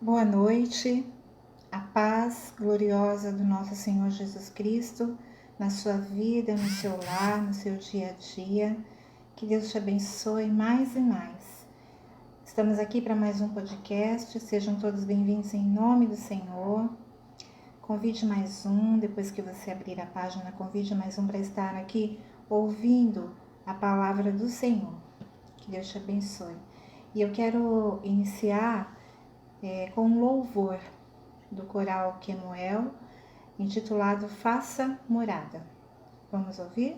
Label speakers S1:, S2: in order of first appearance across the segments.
S1: Boa noite, a paz gloriosa do nosso Senhor Jesus Cristo na sua vida, no seu lar, no seu dia a dia. Que Deus te abençoe mais e mais. Estamos aqui para mais um podcast, sejam todos bem-vindos em nome do Senhor. Convide mais um, depois que você abrir a página, convide mais um para estar aqui ouvindo a palavra do Senhor. Que Deus te abençoe. E eu quero iniciar com um louvor do coral Quemuel, intitulado Faça Morada. Vamos ouvir?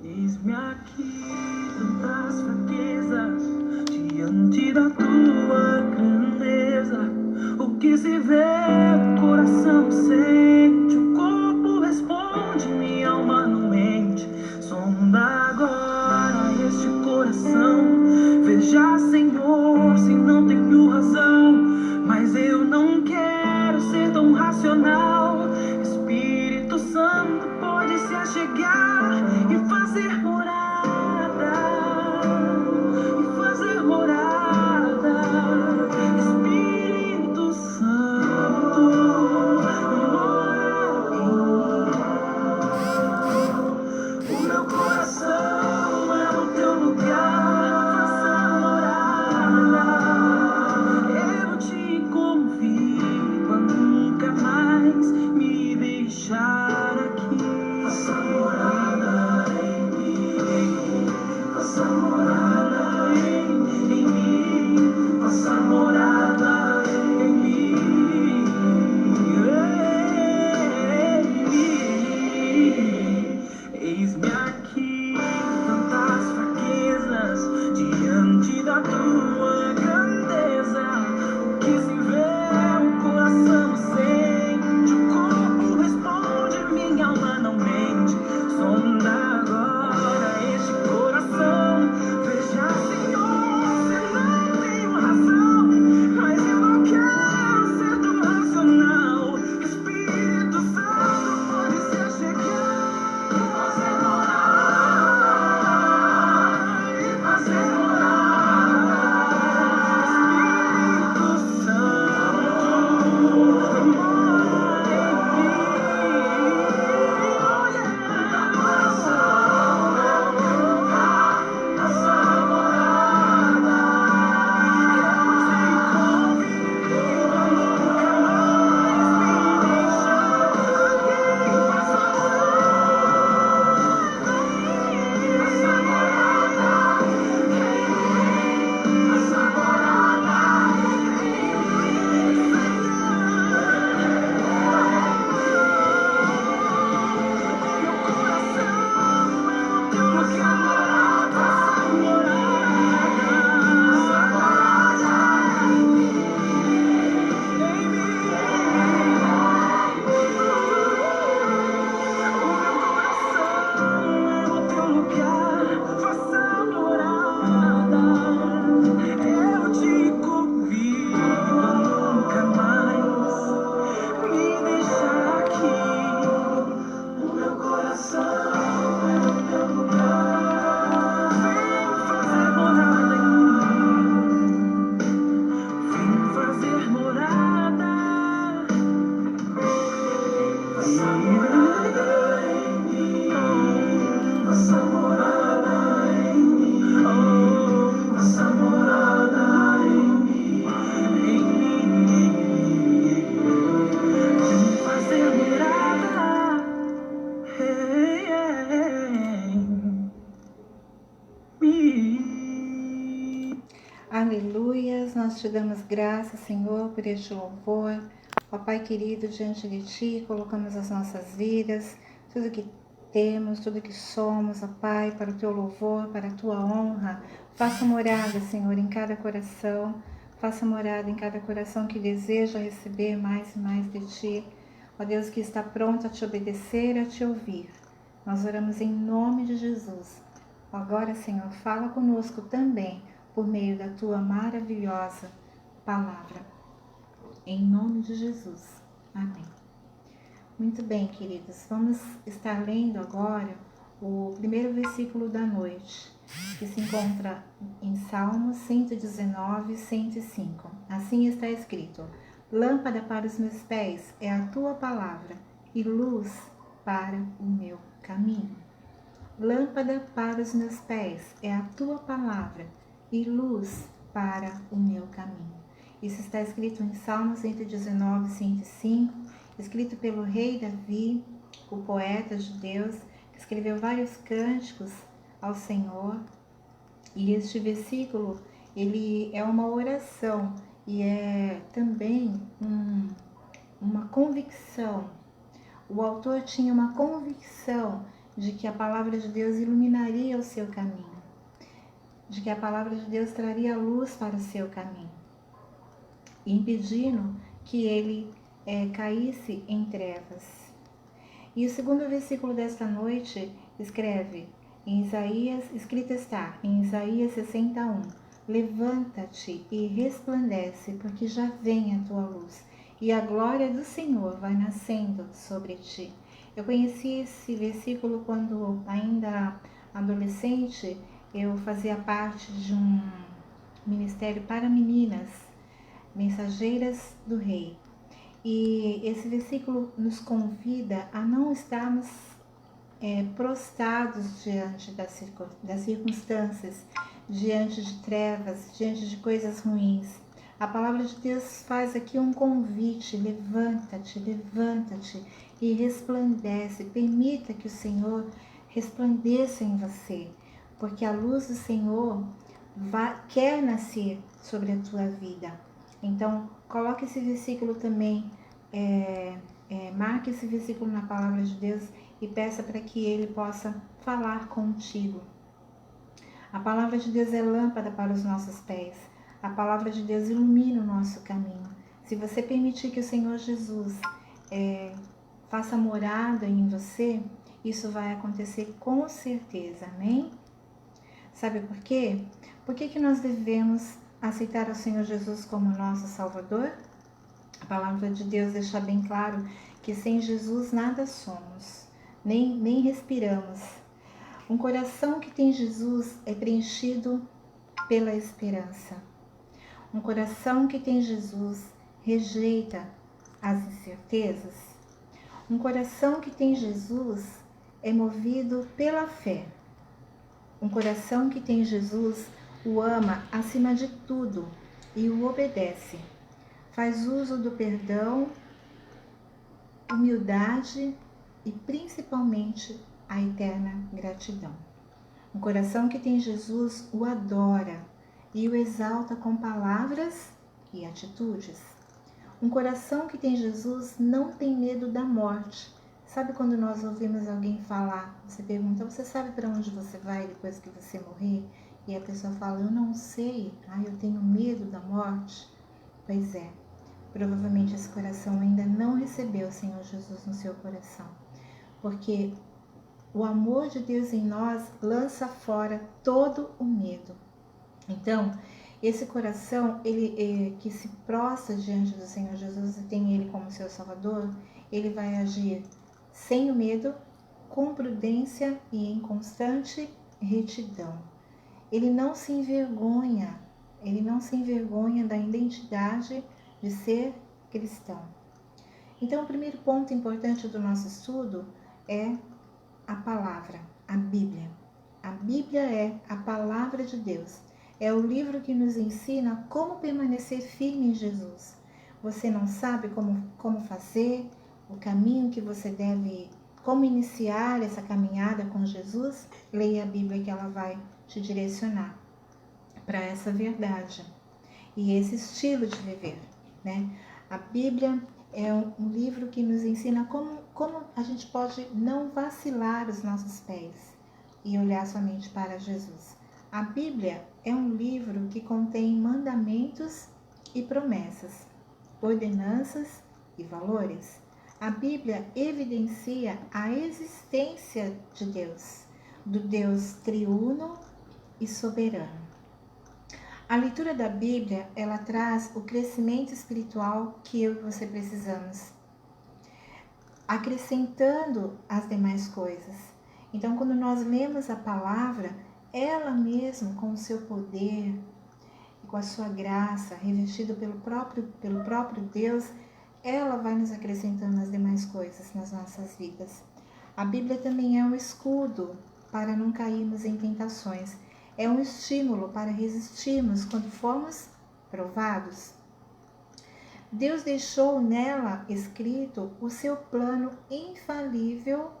S2: Eis-me aqui, tantas fraquezas, diante da tua grandeza. O que se vê, o coração sente, o corpo responde, minha alma não mente. Sonda agora este coração, veja, Senhor, se não tenho razão, mas eu não quero ser tão racional. Espírito Santo pode se achegar e fazer morada, e fazer morada. Espírito Santo, mora em mim. O meu coração é o teu lugar, faça morada. Eu te convido a nunca mais me deixar aqui. Faça morada em mim, faça morada em mim, faça morada em mim, Eis-me aqui, tantas fraquezas, diante da tua grandeza. O que se vê, o coração sente, o corpo responde, minha alma não mente. Sonda agora este coração, veja, Senhor, se não tenho razão, mas eu não quero ser tão racional. Espírito Santo pode se achegar e fazer morada. Espírito Santo, mora em mim. Coração é o meu lugar, faça morada. Eu te convido a nunca mais me deixar aqui. Faça morada em mim, faça morada em mim, meu coração é o teu lugar, faça morada em mim. O meu coração é o teu lugar, faça morada. Eu te convido a nunca mais me deixar aqui. O meu coração é o teu lugar. Vem fazer morada em mim. Vem fazer morada. Faça morada em mim. Faça morada em mim. Oh, faça morada em mim. Vem fazer morada em mim.
S1: Aleluias, nós te damos graças, Senhor, por este louvor. Ó Pai querido, diante de Ti, colocamos as nossas vidas, tudo que temos, tudo que somos, ó Pai, para o Teu louvor, para a Tua honra. Faça morada, Senhor, em cada coração. Faça morada em cada coração que deseja receber mais e mais de Ti. Ó Deus, que está pronto a Te obedecer, a Te ouvir. Nós oramos em nome de Jesus. Agora, Senhor, fala conosco também, por meio da tua maravilhosa palavra. Em nome de Jesus. Amém. Muito bem, queridos. Vamos estar lendo agora o primeiro versículo da noite, que se encontra em Salmos 119, 105. Assim está escrito: Lâmpada para os meus pés é a tua palavra e luz para o meu caminho. Lâmpada para os meus pés é a tua palavra e luz para o meu caminho. Isso está escrito em Salmos 119, 105, escrito pelo rei Davi, o poeta de Deus, que escreveu vários cânticos ao Senhor. E este versículo, ele é uma oração e é também uma convicção. O autor tinha uma convicção de que a palavra de Deus iluminaria o seu caminho, de que a palavra de Deus traria luz para o seu caminho, impedindo que ele caísse em trevas. E o segundo versículo desta noite escreve em Isaías, escrito está em Isaías 61, levanta-te e resplandece, porque já vem a tua luz, e a glória do Senhor vai nascendo sobre ti. Eu conheci esse versículo quando ainda adolescente, eu fazia parte de um ministério para meninas, mensageiras do rei. E esse versículo nos convida a não estarmos prostrados diante das circunstâncias, diante de trevas, diante de coisas ruins. A palavra de Deus faz aqui um convite: levanta-te, levanta-te e resplandece. Permita que o Senhor resplandeça em você, porque a luz do Senhor quer nascer sobre a tua vida. Então, coloque esse versículo também, marque esse versículo na palavra de Deus e peça para que Ele possa falar contigo. A palavra de Deus é lâmpada para os nossos pés. A palavra de Deus ilumina o nosso caminho. Se você permitir que o Senhor Jesus faça morada em você, isso vai acontecer com certeza, amém? Sabe por quê? Por que nós devemos aceitar o Senhor Jesus como nosso Salvador? A palavra de Deus deixa bem claro que sem Jesus nada somos, nem respiramos. Um coração que tem Jesus é preenchido pela esperança. Um coração que tem Jesus rejeita as incertezas. Um coração que tem Jesus é movido pela fé. Um coração que tem Jesus o ama acima de tudo e o obedece. Faz uso do perdão, humildade e principalmente a eterna gratidão. Um coração que tem Jesus o adora e o exalta com palavras e atitudes. Um coração que tem Jesus não tem medo da morte. Sabe quando nós ouvimos alguém falar, você pergunta: você sabe para onde você vai depois que você morrer? E a pessoa fala: eu não sei, eu tenho medo da morte. Pois é, provavelmente esse coração ainda não recebeu o Senhor Jesus no seu coração, porque o amor de Deus em nós lança fora todo o medo. Então, esse coração que se prostra diante do Senhor Jesus e tem Ele como seu Salvador, ele vai agir sem o medo, com prudência e em constante retidão. Ele não se envergonha da identidade de ser cristão. Então, o primeiro ponto importante do nosso estudo é a palavra, a Bíblia. A Bíblia é a palavra de Deus. É o livro que nos ensina como permanecer firme em Jesus. Você não sabe como fazer, o caminho que você deve, como iniciar essa caminhada com Jesus? Leia a Bíblia que ela vai te direcionar para essa verdade e esse estilo de viver, né? A Bíblia é um livro que nos ensina como a gente pode não vacilar os nossos pés e olhar somente para Jesus. A Bíblia é um livro que contém mandamentos e promessas, ordenanças e valores. A Bíblia evidencia a existência de Deus, do Deus triuno e soberano. A leitura da Bíblia, ela traz o crescimento espiritual que eu e você precisamos, acrescentando as demais coisas. Então, quando nós lemos a palavra, ela mesma, com o seu poder e com a sua graça, revestida pelo próprio Deus, ela vai nos acrescentando as demais coisas nas nossas vidas. A Bíblia também é um escudo para não cairmos em tentações. É um estímulo para resistirmos quando formos provados. Deus deixou nela escrito o seu plano infalível,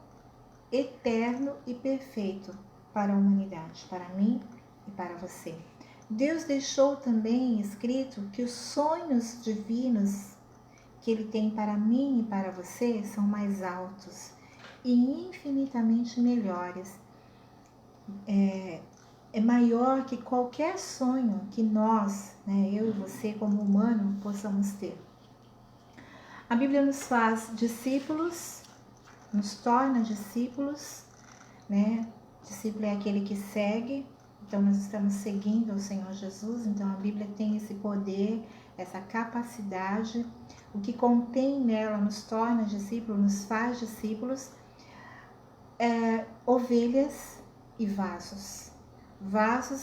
S1: eterno e perfeito para a humanidade, para mim e para você. Deus deixou também escrito que os sonhos divinos que Ele tem para mim e para você são mais altos e infinitamente melhores. É maior que qualquer sonho que nós, eu e você como humano, possamos ter. A Bíblia nos faz discípulos, nos torna discípulos, Discípulo é aquele que segue, então nós estamos seguindo o Senhor Jesus, então a Bíblia tem esse poder, essa capacidade, o que contém nela nos torna discípulos, nos faz discípulos, ovelhas e vasos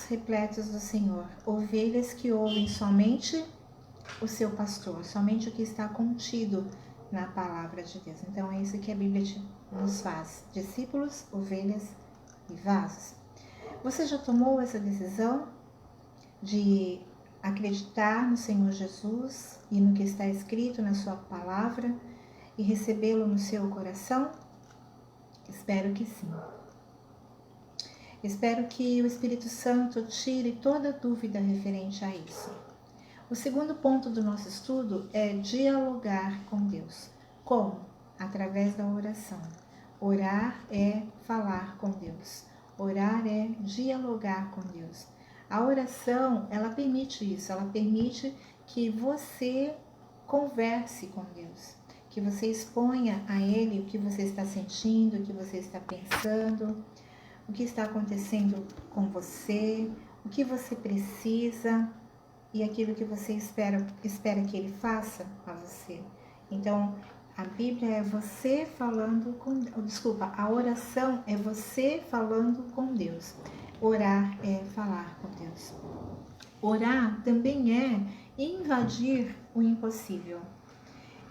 S1: repletos do Senhor, ovelhas que ouvem somente o seu pastor, somente o que está contido na palavra de Deus. Então é isso que a Bíblia nos faz, discípulos, ovelhas e vasos. Você já tomou essa decisão de acreditar no Senhor Jesus e no que está escrito na sua palavra e recebê-lo no seu coração? Espero que sim. Espero que o Espírito Santo tire toda dúvida referente a isso. O segundo ponto do nosso estudo é dialogar com Deus. Como? Através da oração. Orar é falar com Deus. Orar é dialogar com Deus. A oração, ela permite isso, ela permite que você converse com Deus, que você exponha a Ele o que você está sentindo, o que você está pensando, o que está acontecendo com você, o que você precisa e aquilo que você espera que Ele faça a você. Então, a Bíblia é você falando com... a oração é você falando com Deus. Orar é falar com Deus. Orar também é invadir o impossível.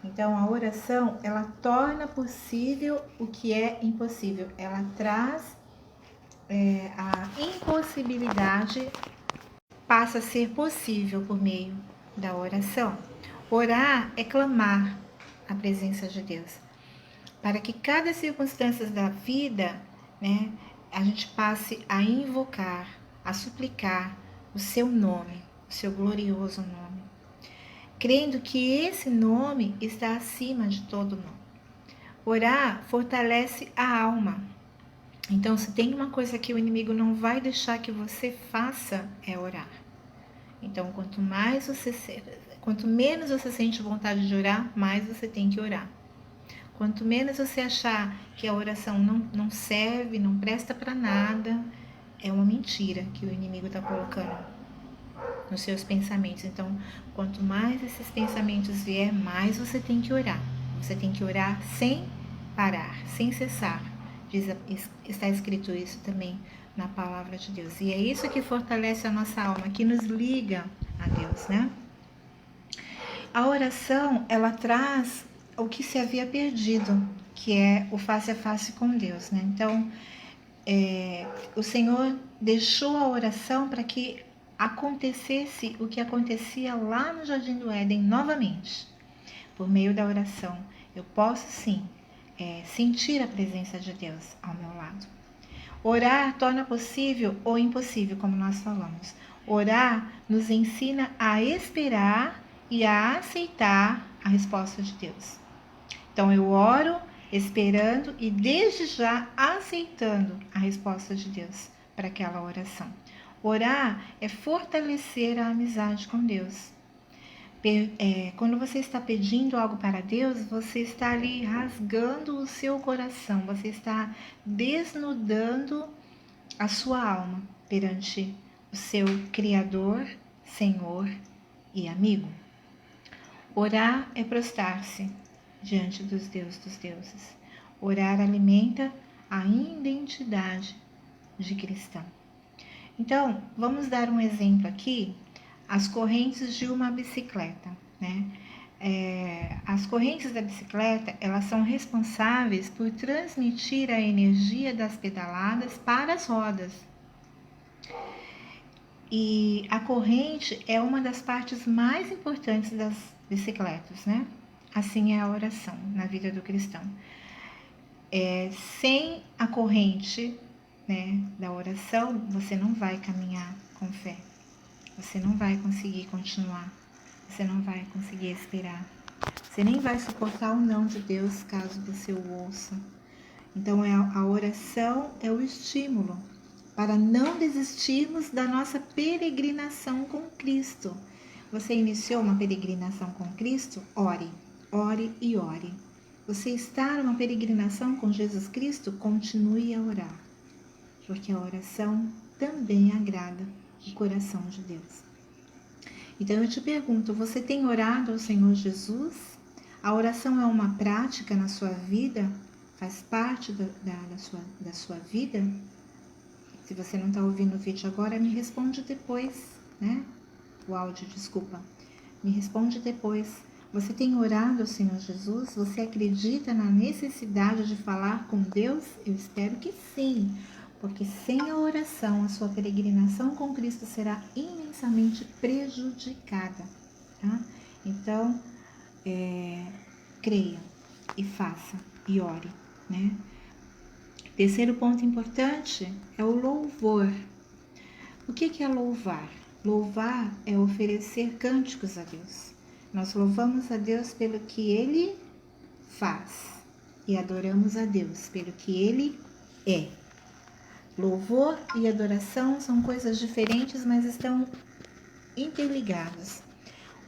S1: Então, a oração, ela torna possível o que é impossível. Ela traz a impossibilidade, passa a ser possível por meio da oração. Orar é clamar a presença de Deus, para que cada circunstância da vida, a gente passe a invocar, a suplicar o seu nome, o seu glorioso nome, crendo que esse nome está acima de todo nome. Orar fortalece a alma. Então, se tem uma coisa que o inimigo não vai deixar que você faça, é orar. Então, quanto menos você sente vontade de orar, mais você tem que orar. Quanto menos você achar que a oração não serve, não presta para nada, é uma mentira que o inimigo está colocando nos seus pensamentos. Então, quanto mais esses pensamentos vier, mais você tem que orar. Você tem que orar sem parar, sem cessar. Está escrito isso também na palavra de Deus. E é isso que fortalece a nossa alma, que nos liga a Deus, A oração, ela traz o que se havia perdido, que é o face a face com Deus, Então, o Senhor deixou a oração para que acontecesse o que acontecia lá no Jardim do Éden novamente. Por meio da oração, eu posso sim sentir a presença de Deus ao meu lado. Orar torna possível ou impossível, como nós falamos. Orar nos ensina a esperar e a aceitar a resposta de Deus. Então, eu oro esperando e desde já aceitando a resposta de Deus para aquela oração. Orar é fortalecer a amizade com Deus. Quando você está pedindo algo para Deus, você está ali rasgando o seu coração, você está desnudando a sua alma perante o seu Criador Senhor e amigo. Orar é prostrar-se diante dos deuses. Orar alimenta a identidade de cristão. Então, vamos dar um exemplo aqui, as correntes de uma bicicleta, né? As correntes da bicicleta, elas são responsáveis por transmitir a energia das pedaladas para as rodas. E a corrente é uma das partes mais importantes das bicicletas, né? Assim é a oração na vida do cristão. Sem a corrente, né, da oração, você não vai caminhar com fé. Você não vai conseguir continuar. Você não vai conseguir esperar. Você nem vai suportar o não de Deus caso você o ouça. Então, a oração é o estímulo para não desistirmos da nossa peregrinação com Cristo. Você iniciou uma peregrinação com Cristo? Ore, ore e ore. Você está numa peregrinação com Jesus Cristo? Continue a orar, porque a oração também agrada o coração de Deus. Então eu te pergunto, você tem orado ao Senhor Jesus? A oração é uma prática na sua vida? Faz parte da sua vida? Se você não está ouvindo o vídeo agora, me responde depois, né? O áudio, desculpa. Me responde depois. Você tem orado ao Senhor Jesus? Você acredita na necessidade de falar com Deus? Eu espero que sim, porque sem a oração, a sua peregrinação com Cristo será imensamente prejudicada, tá? Então, creia e faça e ore, né? Terceiro ponto importante é o louvor. O que é louvar? Louvar é oferecer cânticos a Deus. Nós louvamos a Deus pelo que Ele faz e adoramos a Deus pelo que Ele é. Louvor e adoração são coisas diferentes, mas estão interligadas.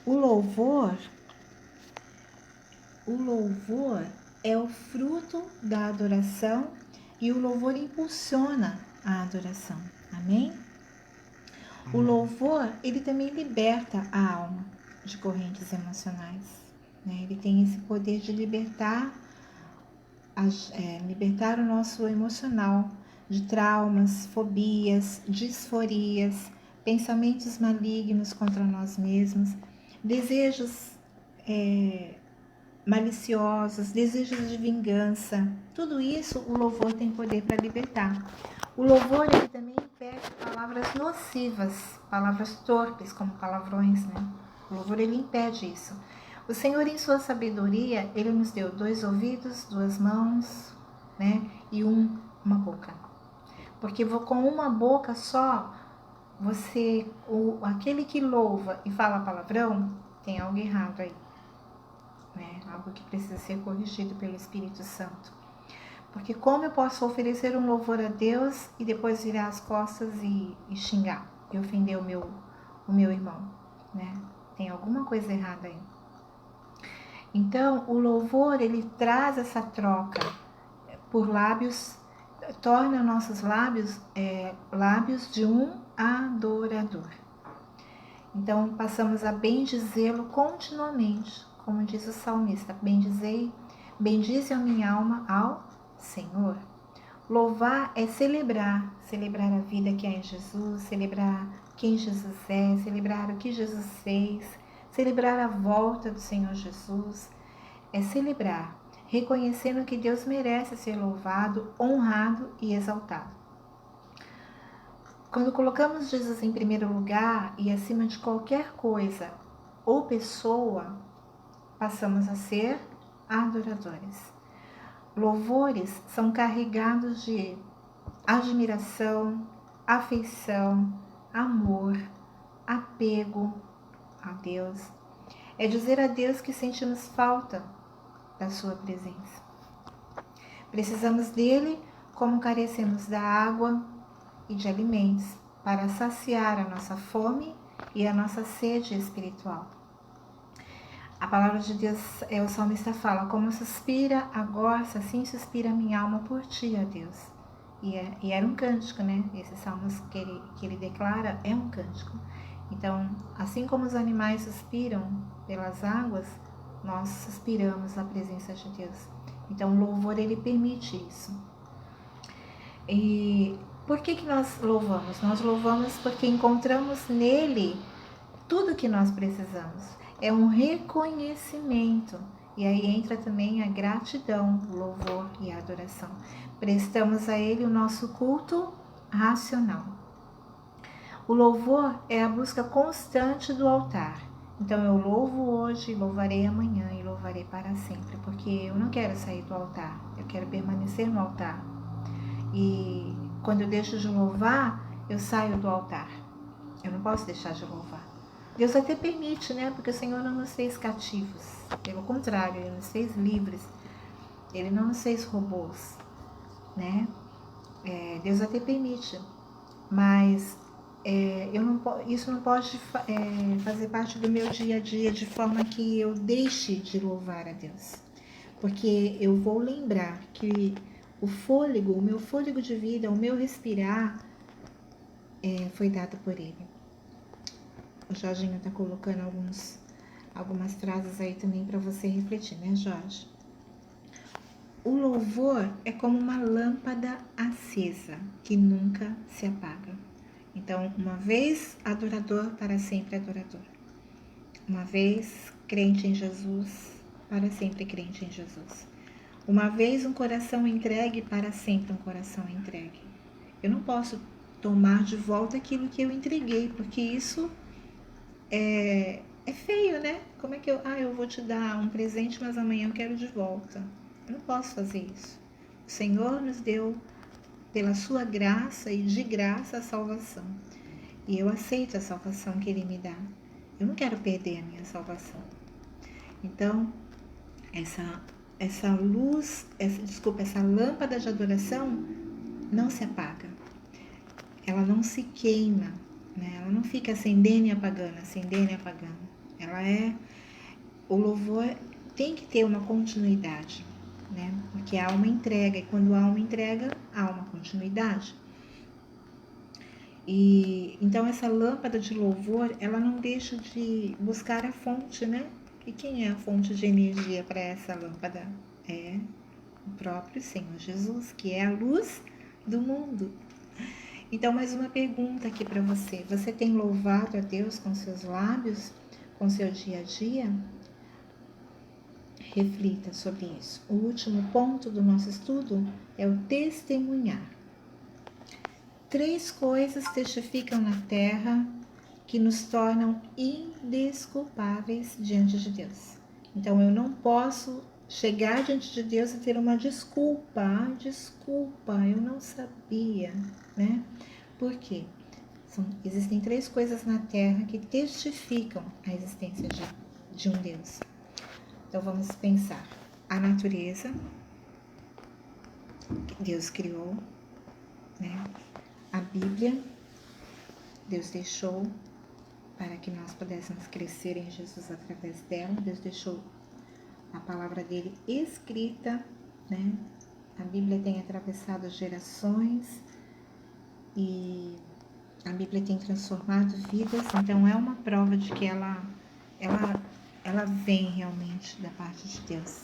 S1: O louvor é o fruto da adoração e o louvor impulsiona a adoração. Amém? O louvor, ele também liberta a alma de correntes emocionais, né? Ele tem esse poder de libertar o nosso emocional de traumas, fobias, disforias, pensamentos malignos contra nós mesmos, desejos maliciosos, desejos de vingança. Tudo isso o louvor tem poder para libertar. O louvor, ele também impede palavras nocivas, palavras torpes, como palavrões, né? O louvor, ele impede isso. O Senhor, em sua sabedoria, ele nos deu 2 ouvidos, 2 mãos, né? E uma boca. Porque com uma boca só, aquele que louva e fala palavrão, tem algo errado aí, né? Algo que precisa ser corrigido pelo Espírito Santo. Porque como eu posso oferecer um louvor a Deus e depois virar as costas e xingar e ofender o meu irmão, né? Tem alguma coisa errada aí. Então, o louvor, ele traz essa troca por lábios, torna nossos lábios lábios de um adorador. Então, passamos a bendizê-lo continuamente, como diz o salmista: bendize a minha alma ao Senhor. Louvar é celebrar a vida que há em Jesus, celebrar quem Jesus é, celebrar o que Jesus fez, celebrar a volta do Senhor Jesus. É celebrar, reconhecendo que Deus merece ser louvado, honrado e exaltado. Quando colocamos Jesus em primeiro lugar e acima de qualquer coisa ou pessoa, passamos a ser adoradores. Louvores são carregados de admiração, afeição, amor, apego a Deus. É dizer a Deus que sentimos falta da sua presença. Precisamos dele como carecemos da água e de alimentos para saciar a nossa fome e a nossa sede espiritual. A palavra de Deus, o salmista fala: como suspira a gorça, assim suspira a minha alma por ti, ó Deus. E era um cântico, né? Esses salmos que ele declara é um cântico. Então, Assim como os animais suspiram pelas águas, nós suspiramos a presença de Deus. Então o louvor, ele permite isso. E por que nós louvamos? Nós louvamos porque encontramos nele tudo que nós precisamos. É um reconhecimento. E aí entra também a gratidão, o louvor e a adoração. Prestamos a ele o nosso culto racional. O louvor é a busca constante do altar. Então eu louvo hoje, louvarei amanhã e louvarei para sempre, porque eu não quero sair do altar, eu quero permanecer no altar. E quando eu deixo de louvar, eu saio do altar. Eu não posso deixar de louvar. Deus até permite, né? Porque o Senhor não nos fez cativos. Pelo contrário, Ele nos fez livres. Ele não nos fez robôs, né? Deus até permite. Mas isso não pode fazer parte do meu dia a dia de forma que eu deixe de louvar a Deus. Porque eu vou lembrar que o meu fôlego de vida, o meu respirar foi dado por Ele. O Jorginho está colocando algumas frases aí também para você refletir, né, Jorge? O louvor é como uma lâmpada acesa que nunca se apaga. Então, uma vez adorador, para sempre adorador. Uma vez crente em Jesus, para sempre crente em Jesus. Uma vez um coração entregue, para sempre um coração entregue. Eu não posso tomar de volta aquilo que eu entreguei, porque isso é feio, né? Como é que eu vou te dar um presente, mas amanhã eu quero de volta. Eu não posso fazer isso. O Senhor nos deu, pela sua graça e de graça, a salvação. E eu aceito a salvação que Ele me dá. Eu não quero perder a minha salvação. Então, essa luz, essa lâmpada de adoração não se apaga. Ela não se queima, né? Ela não fica acendendo e apagando. O louvor tem que ter uma continuidade, né? Porque há uma entrega, e quando há uma entrega, há uma continuidade. E então essa lâmpada de louvor, ela não deixa de buscar a fonte, né? E quem é a fonte de energia para essa lâmpada? É o próprio Senhor Jesus, que é a luz do mundo. Então, mais uma pergunta aqui para você. Você tem louvado a Deus com seus lábios, com seu dia a dia? Reflita sobre isso. O último ponto do nosso estudo é o testemunhar. 3 coisas testificam na terra que nos tornam indesculpáveis diante de Deus. Então, eu não posso chegar diante de Deus e ter uma desculpa. Desculpa, eu não sabia, né? Por quê? Existem 3 coisas na terra que testificam a existência de um Deus. Então, vamos pensar. A natureza, que Deus criou, né? A Bíblia, Deus deixou para que nós pudéssemos crescer em Jesus através dela. Deus deixou a palavra dele escrita, né? A Bíblia tem atravessado gerações e a Bíblia tem transformado vidas. Então é uma prova de que ela vem realmente da parte de Deus.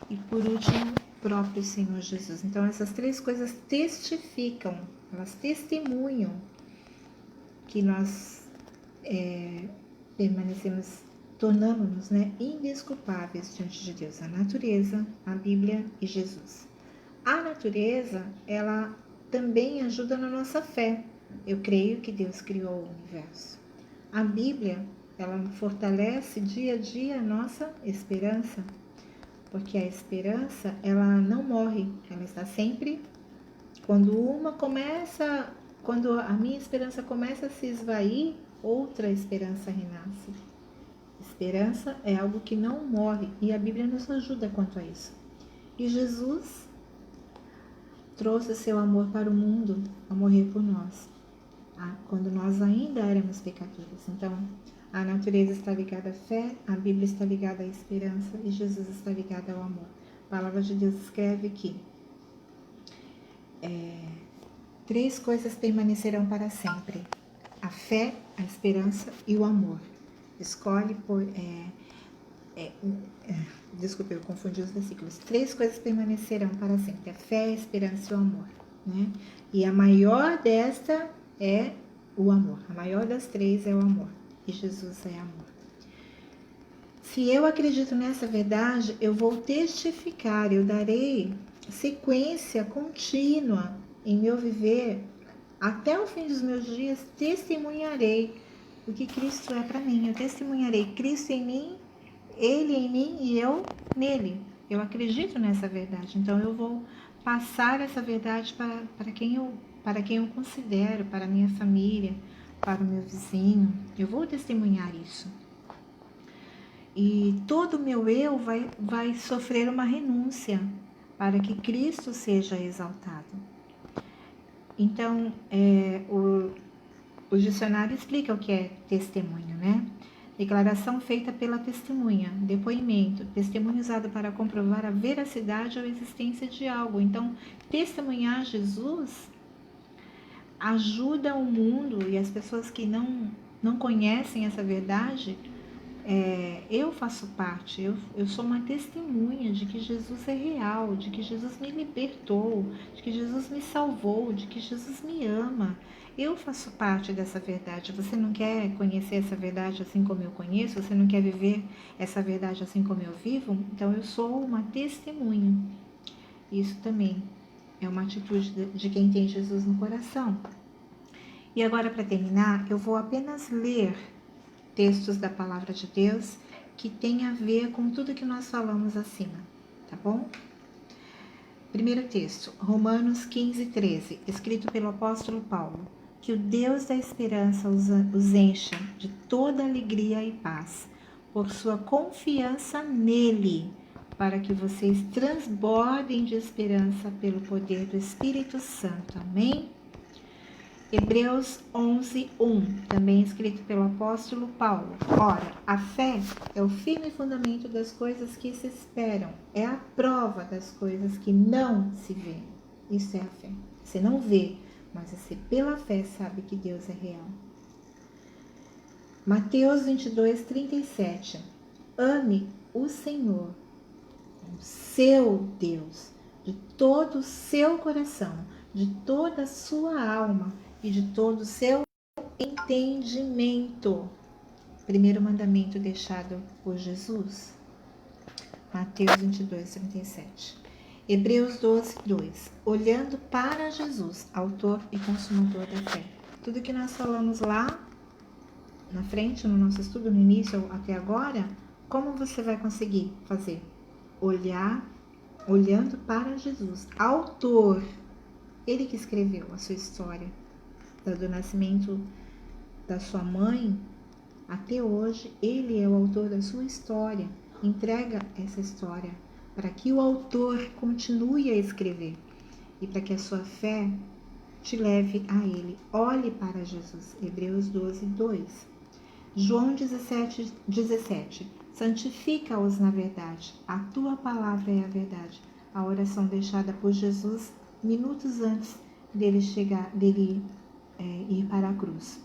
S1: E por último, o próprio Senhor Jesus. Então essas 3 coisas testificam, elas testemunham que nós tornamos-nos, né, indesculpáveis diante de Deus. A natureza, a Bíblia e Jesus. A natureza, ela também ajuda na nossa fé. Eu creio que Deus criou o universo. A Bíblia, ela fortalece dia a dia a nossa esperança, porque a esperança, ela não morre, ela está sempre. Quando a minha esperança começa a se esvair, outra esperança renasce. Esperança é algo que não morre e a Bíblia nos ajuda quanto a isso. E Jesus trouxe seu amor para o mundo a morrer por nós, quando nós ainda éramos pecadores. Então, a natureza está ligada à fé, a Bíblia está ligada à esperança e Jesus está ligado ao amor. A palavra de Deus escreve que 3 coisas permanecerão para sempre: a fé, a esperança e o amor. Escolhe por... desculpa, eu confundi os versículos. 3 coisas permanecerão para sempre: a fé, a esperança e o amor, né? E a maior desta é o amor. A maior das 3 é o amor. E Jesus é amor. Se eu acredito nessa verdade, eu vou testificar, eu darei sequência contínua em meu viver. Até o fim dos meus dias, testemunharei o que Cristo é para mim. Eu testemunharei Cristo em mim, Ele em mim e eu nele. Eu acredito nessa verdade. Então, eu vou passar essa verdade para quem eu considero, para a minha família, para o meu vizinho. Eu vou testemunhar isso. E todo o meu eu vai sofrer uma renúncia para que Cristo seja exaltado. Então, o dicionário explica o que é testemunho, né? Declaração feita pela testemunha, depoimento, testemunho usado para comprovar a veracidade ou existência de algo. Então, testemunhar Jesus ajuda o mundo e as pessoas que não conhecem essa verdade. Eu faço parte, eu sou uma testemunha de que Jesus é real, de que Jesus me libertou, de que Jesus me salvou, de que Jesus me ama. Eu faço parte dessa verdade. Você não quer conhecer essa verdade assim como eu conheço? Você não quer viver essa verdade assim como eu vivo? Então eu sou uma testemunha. Isso também é uma atitude de quem tem Jesus no coração. E agora, para terminar, eu vou apenas ler textos da palavra de Deus que tem a ver com tudo que nós falamos acima, tá bom? Primeiro texto, Romanos 15:13, escrito pelo apóstolo Paulo. Que o Deus da esperança os encha de toda alegria e paz, por sua confiança nele, para que vocês transbordem de esperança pelo poder do Espírito Santo. Amém? Hebreus 11:1, também escrito pelo apóstolo Paulo. Ora, a fé é o firme fundamento das coisas que se esperam, é a prova das coisas que não se vêem. Isso é a fé. Você não vê, mas você pela fé sabe que Deus é real. Mateus 22:37. Ame o Senhor, o seu Deus, de todo o seu coração, de toda a sua alma e de todo o seu entendimento. Primeiro mandamento deixado por Jesus. Mateus 22:37. Hebreus 12:2. Olhando para Jesus, autor e consumador da fé. Tudo que nós falamos lá na frente, no nosso estudo, no início até agora, como você vai conseguir fazer? Olhando para Jesus, autor, ele que escreveu a sua história, do nascimento da sua mãe até hoje, ele é o autor da sua história. Entrega essa história para que o autor continue a escrever e para que a sua fé te leve a ele. Olhe para Jesus. Hebreus 12:2. João 17:17. Santifica-os na verdade. A tua palavra é a verdade. A oração deixada por Jesus minutos antes dele ir para a cruz.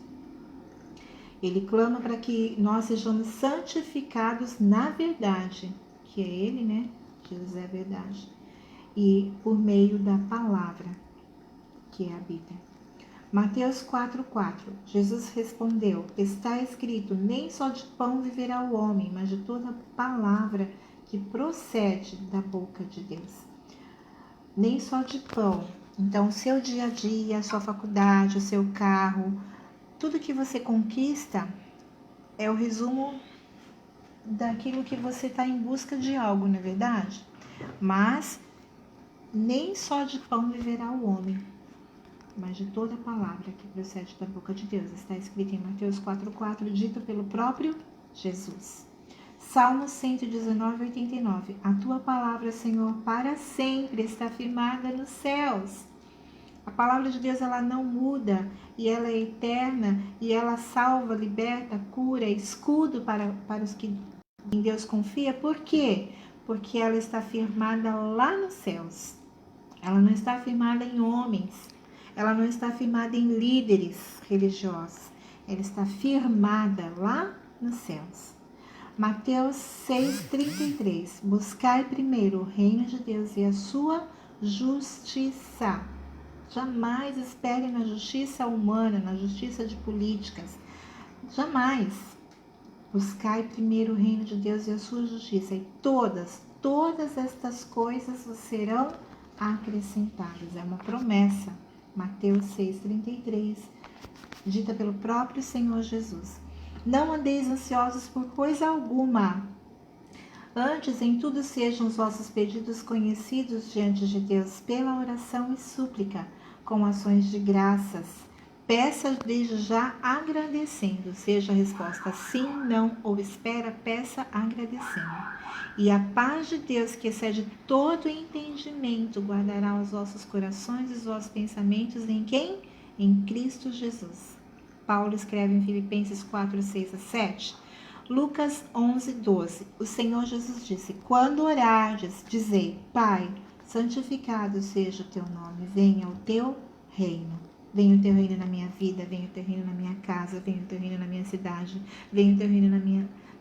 S1: Ele clama para que nós sejamos santificados na verdade, que é ele, né? Jesus é a verdade. E por meio da palavra que é a Bíblia. Mateus 4:4. Jesus respondeu: está escrito, nem só de pão viverá o homem, mas de toda palavra que procede da boca de Deus. Nem só de pão. Então, o seu dia a dia, a sua faculdade, o seu carro, tudo que você conquista é o resumo daquilo que você está em busca de algo, não é verdade? Mas nem só de pão viverá o homem, mas de toda palavra que procede da boca de Deus. Está escrito em Mateus 4:4, dito pelo próprio Jesus. Salmo 119:89. A tua palavra, Senhor, para sempre está firmada nos céus. A palavra de Deus, ela não muda, e ela é eterna, e ela salva, liberta, cura, escudo para os que em Deus confia. Por quê? Porque ela está firmada lá nos céus. Ela não está firmada em homens. Ela não está firmada em líderes religiosos. ela está firmada lá nos céus. Mateus 6,33. Buscai primeiro o reino de Deus e a sua justiça. Jamais espere na justiça humana, na justiça de políticas. Jamais. Buscai primeiro o reino de Deus e a sua justiça. E todas estas coisas serão acrescentadas. É uma promessa. Mateus 6,33. Dita pelo próprio Senhor Jesus. Não andeis ansiosos por coisa alguma. Antes, em tudo sejam os vossos pedidos conhecidos diante de Deus pela oração e súplica, com ações de graças. Peça desde já agradecendo, seja a resposta sim, não ou espera, peça agradecendo. E a paz de Deus, que excede todo entendimento, guardará os vossos corações e os vossos pensamentos em quem? Em Cristo Jesus. Paulo escreve em Filipenses 4, 6 a 7. Lucas 11, 12. O Senhor Jesus disse: quando orardes, dizei: Pai, santificado seja o teu nome, venha o teu reino. Venha o teu reino na minha vida, venha o teu reino na minha casa, venha o teu reino na minha cidade, venha o teu reino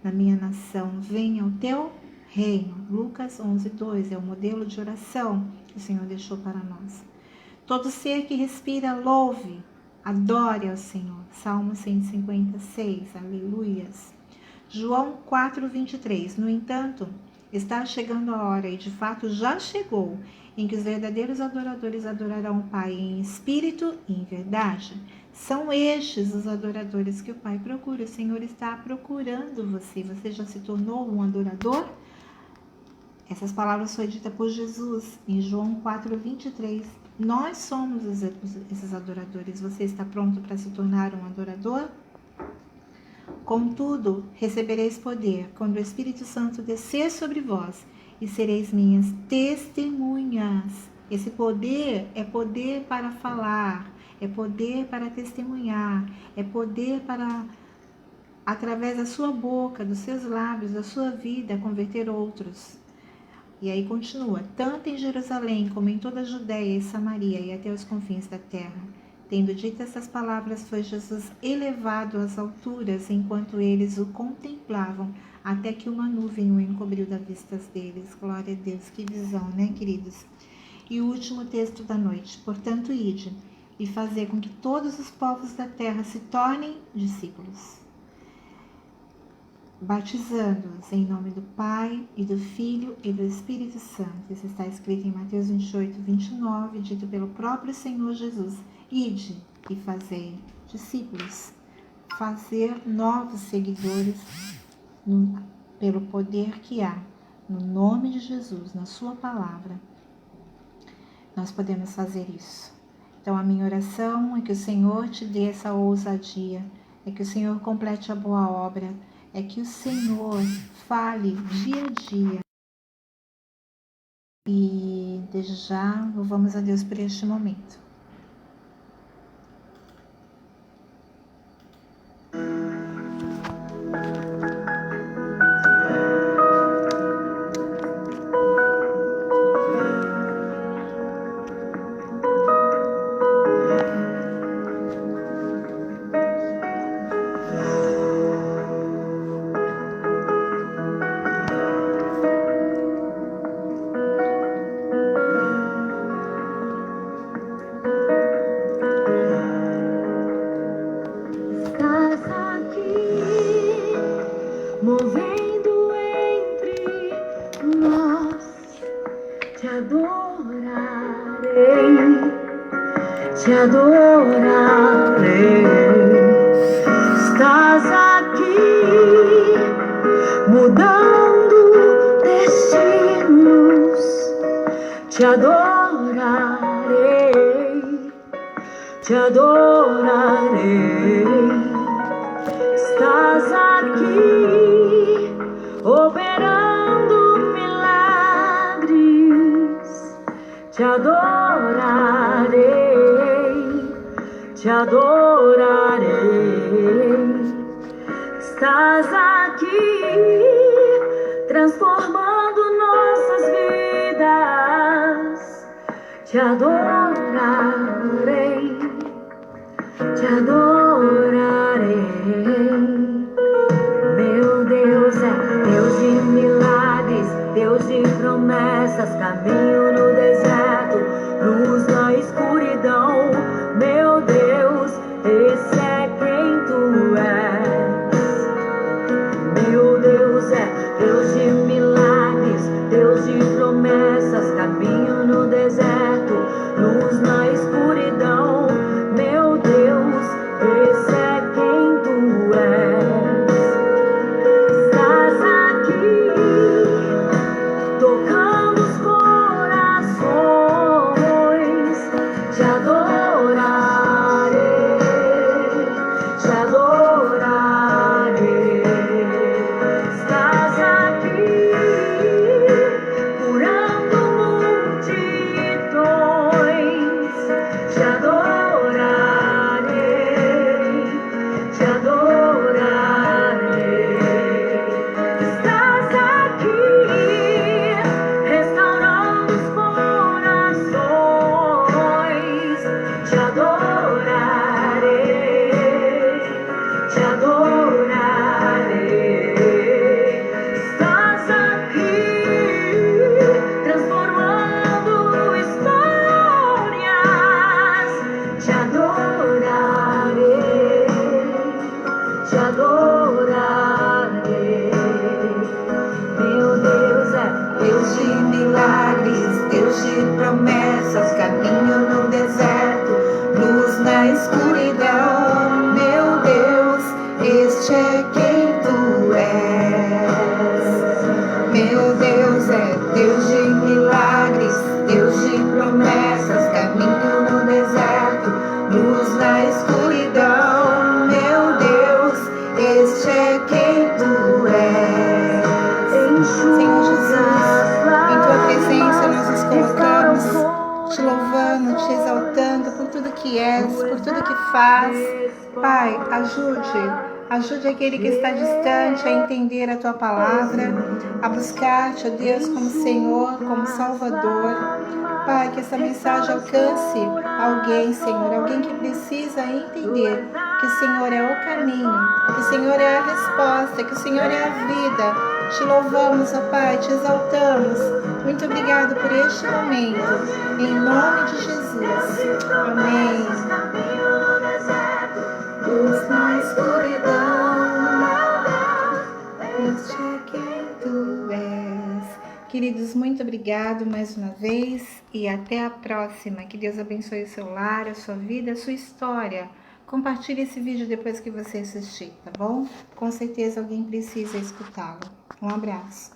S1: na minha nação, venha o teu reino. Lucas 11, 2 é o modelo de oração que o Senhor deixou para nós. Todo ser que respira, louve, adore ao Senhor. Salmo 156, aleluias. João 4, 23. No entanto, está chegando a hora, e de fato já chegou, em que os verdadeiros adoradores adorarão o Pai em espírito e em verdade. São estes os adoradores que o Pai procura. O Senhor está procurando você. Você já se tornou um adorador? Essas palavras foram ditas por Jesus em João 4, 23. Nós somos esses adoradores. Você está pronto para se tornar um adorador? Contudo, recebereis poder quando o Espírito Santo descer sobre vós, e sereis minhas testemunhas. Esse poder é poder para falar, é poder para testemunhar, é poder para, através da sua boca, dos seus lábios, da sua vida, converter outros. E aí continua: tanto em Jerusalém como em toda a Judéia e Samaria e até os confins da terra. Tendo dito essas palavras, foi Jesus elevado às alturas, enquanto eles o contemplavam, até que uma nuvem o encobriu das vistas deles. Glória a Deus, que visão, né, queridos? E o último texto da noite: portanto, ide e fazer com que todos os povos da terra se tornem discípulos, batizando-os em nome do Pai, e do Filho, e do Espírito Santo. Isso está escrito em Mateus 28, 29, dito pelo próprio Senhor Jesus. Ide e fazei discípulos, fazer novos seguidores pelo poder que há no nome de Jesus, na sua palavra. Nós podemos fazer isso. Então a minha oração é que o Senhor te dê essa ousadia, é que o Senhor complete a boa obra, é que o Senhor fale dia a dia. E desde já louvamos a Deus por este momento.
S2: Movendo entre nós, te adorarei. Estás aqui, mudando destinos, te adorarei, te adorarei. Estás aqui, operando milagres, te adorarei, te adorarei. Estás aqui, transformando nossas vidas, te adorarei, te adorarei. promessas, caminho no deserto, luz na escuridão. Meu Deus, esse é quem tu és. Meu Deus é Deus de milagres, Deus de promessas, caminho no deserto, luz na escuridão. Meu Deus, esse é quem tu és. Estás aqui, tocando os corações, te adorarei, te adorarei. Estás aqui, curando multidões, te adorarei, te adorarei. Estás aqui, restaurando os corações, te adorarei, te adorarei. Estás aqui, transformando histórias, te adorarei, te adorarei. Meu Deus é
S1: Deus de milagres, Deus de promessas, caminho no deserto, luz na escuridão. Meu Deus, este é quem tu és. Meu Deus é Deus de milagres, Deus de promessas, caminho no deserto, luz na escuridão. Meu Deus, este é quem tu és. Senhor Jesus, em tua presença nós nos colocamos, te louvando, te exaltando por tudo que és, por tudo que faz. Pai, ajude aquele que está distante a entender a tua palavra, a buscar-te, ó Deus, como Senhor, como Salvador. Pai, que essa mensagem alcance alguém, Senhor, alguém que precisa entender que o Senhor é o caminho, que o Senhor é a resposta, que o Senhor é a vida. Te louvamos, ó Pai, te exaltamos. Muito obrigado por este momento. Em nome de Jesus. Amém. Luz na escuridão, este é quem tu és. Queridos, muito obrigado mais uma vez e até a próxima. Que Deus abençoe o seu lar, a sua vida, a sua história. Compartilhe esse vídeo depois que você assistir, tá bom? Com certeza alguém precisa escutá-lo. Um abraço.